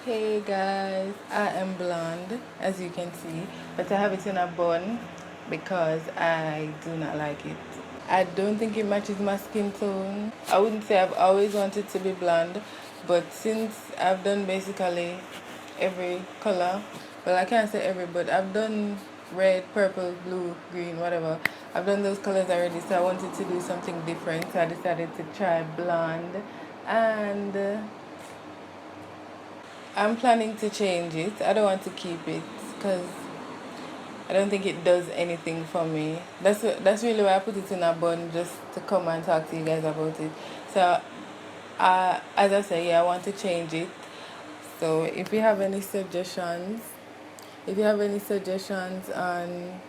Hey guys, I am blonde as you can see, but I have it in a bun because I do not like it. I don't think it matches my skin tone. I wouldn't say I've always wanted to be blonde, but since I've done basically every color, well, I can't say every, but I've done red, purple, blue, green, whatever. I've done those colors already, so I wanted to do something different, so I decided to try blonde. And I'm planning to change it. I don't want to keep it because I don't think it does anything for me. That's really why I put it in a bun, just to come and talk to you guys about it. So, as I say, yeah, I want to change it. So if you have any suggestions, on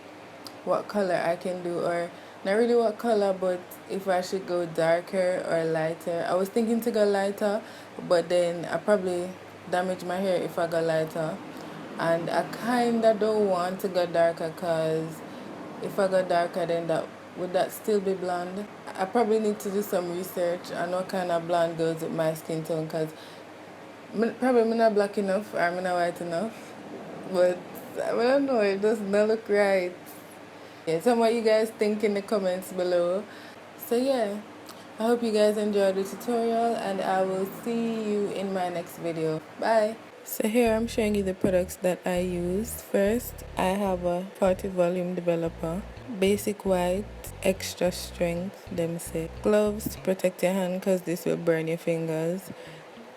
what color I can do, or not really what color, but if I should go darker or lighter. I was thinking to go lighter, but then I probably damage my hair if I go lighter. And I kinda don't want to go darker because if I go darker, then that still be blonde? I probably need to do some research on what kind of blonde goes with my skin tone because probably I'm not black enough or I'm not white enough. But I don't know, it does not look right. Yeah, tell me what you guys think in the comments below. So yeah, I hope you guys enjoyed the tutorial and I will see you in my next video. Bye. So here I'm showing you the products that I used. First, I have a 40 volume developer, basic white, extra strength, them say. Gloves to protect your hand because this will burn your fingers.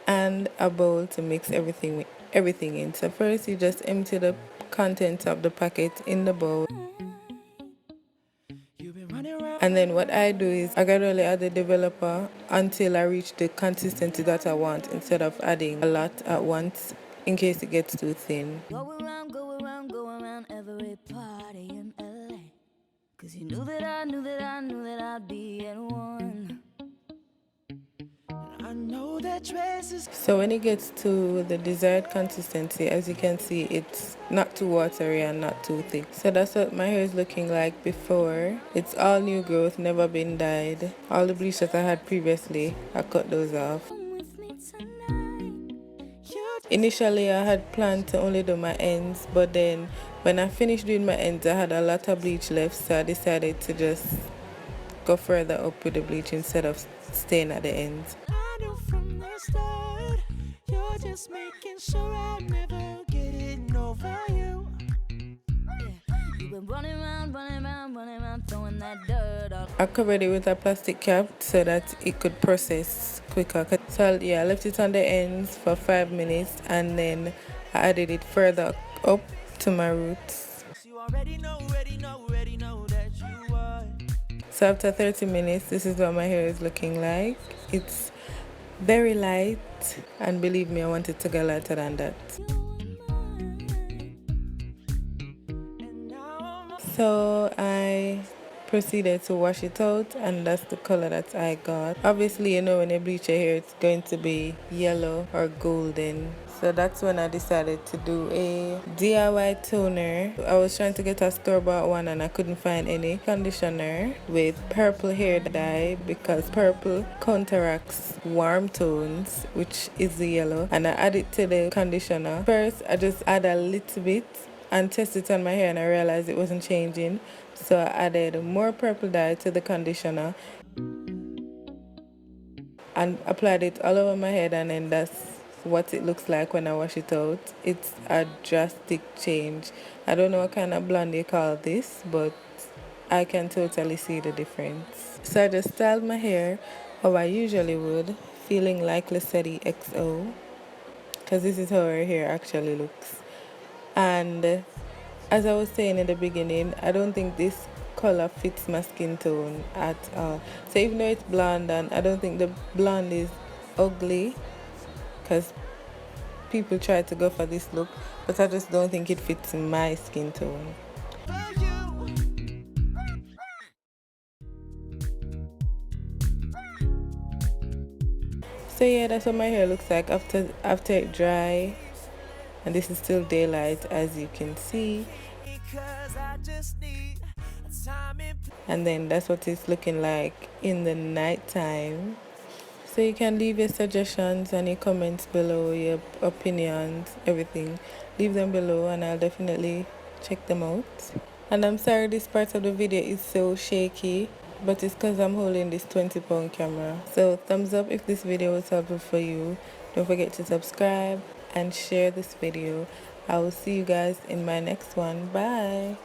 And a bowl to mix everything in. So first you just empty the contents of the packet in the bowl. And then what I do is I gradually add the developer until I reach the consistency that I want instead of adding a lot at once in case it gets too thin. Go around every party in LA. Cause you knew that I'd be at one. So when it gets to the desired consistency, as you can see, it's not too watery and not too thick. So that's what my hair is looking like before. It's all new growth, never been dyed. All the bleach that I had previously, I cut those off. Initially I had planned to only do my ends, but then when I finished doing my ends I had a lot of bleach left, so I decided to just go further up with the bleach instead of staying at the ends. You're just making sure I never get over you. You've been running around, throwing that dirt up. I covered it with a plastic cap so that it could process quicker. So yeah, I left it on the ends for 5 minutes and then I added it further up to my roots. So after 30 minutes, this is what my hair is looking like. It's very light, and believe me, I want it to go lighter than that. So I proceeded to wash it out, and that's the color that I got. Obviously, you know, when you bleach your hair, it's going to be yellow or golden. So that's when I decided to do a DIY toner. I was trying to get a store-bought one and I couldn't find any conditioner with purple hair dye because purple counteracts warm tones, which is the yellow. And I add it to the conditioner. First, I just add a little bit and test it on my hair and I realized it wasn't changing. So I added more purple dye to the conditioner and applied it all over my head, and then that's what it looks like when I wash it out. It's a drastic change. I don't know what kind of blonde you call this, but I can totally see the difference. So I just styled my hair how I usually would, feeling like Lissetti XO, because this is how her hair actually looks. And as I was saying in the beginning, I don't think this color fits my skin tone at all. So even though it's blonde, and I don't think the blonde is ugly because people try to go for this look, but I just don't think it fits my skin tone. So yeah, that's what my hair looks like after it dry, and this is still daylight as you can see. And then that's what it's looking like in the night time. So you can leave your suggestions and your comments below, your opinions, everything. Leave them below and I'll definitely check them out. And I'm sorry this part of the video is so shaky, but it's because I'm holding this 20-pound camera. So thumbs up if this video was helpful for you. Don't forget to subscribe and share this video. I will see you guys in my next one. Bye.